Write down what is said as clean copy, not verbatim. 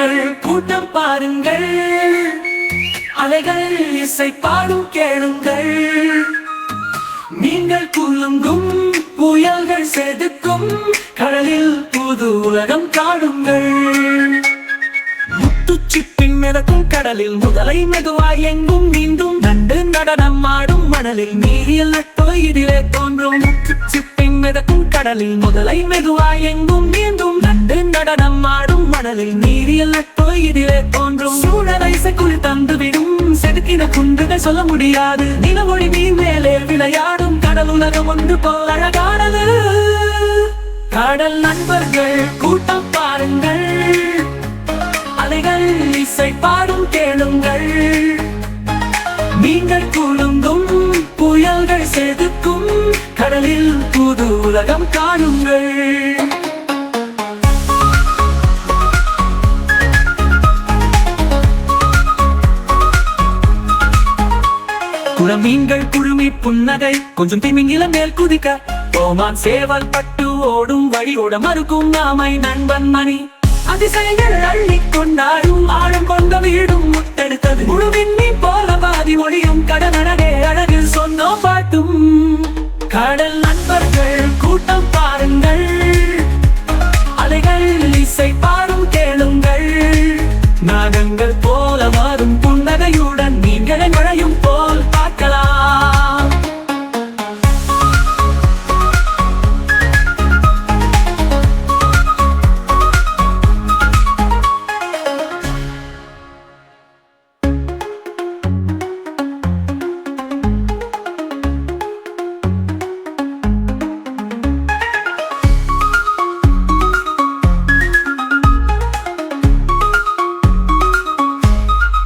மீன்கள் கூட்டம் பாருங்கள், அலைகள் இசை பாடும் கேளுங்கள். மீன்கள் குலுங்கும், புயல்கள் செதுக்கும், கடலில் புது உலகம் காணுங்கள். முத்துச்சிப்பின் மிதக்கும் கடலில் முதலை மெதுவாய் எங்கும் மீண்டும் நண்டு நடனம் ஆடும் மணலில் நீரியல் நட்பு இதிலே தோன்றும். முத்துச்சிப்பின் மிதக்கும் கடலில் முதலை மெதுவாய் எங்கும் மீண்டும் நண்டு நடனம் ஆடும் மணலில் நீரியல் நட்பு இதிலே தோன்றும். சூழலை இசைக்குள் தந்துவிடும் செதுக்கின குன்றுகள் சொல்ல முடியாது. நிலவொளி மீன் மேலே விளையாடும் கடல் உலகம் ஒன்று போல் அழகானது. கடல் நண்பர்கள் கூட்டம் பாருங்கள், அலைகள் இசை பாடும் கேளுங்கள். மீன்கள் குலுங்கும், புயல்கள் செதுக்கும், கடலில் புது உலகம் காணுங்கள். குளமீன்கள் குழுமி புன்னகை, கொஞ்சம் திமிங்கில மேல் குதிக்க. ஓமான் சேவல் பட்டு ஓடும் வழியோட மறுக்கும் நாமை நண்பன் மணி. அதிசயங்கள் அள்ளி கொண்டாடும், ஆழம் கொண்ட வீடும் முத்தெடுத்தது. முழுவின் நீ போல பாதி ஒளியும் கடலடகே அழகு சொன்னோம் பாட்டும். கடல் நண்பர்கள் கூட்டம் பாருங்கள், அலைகள் இசை பாடும் கேளுங்கள். நாகங்கள்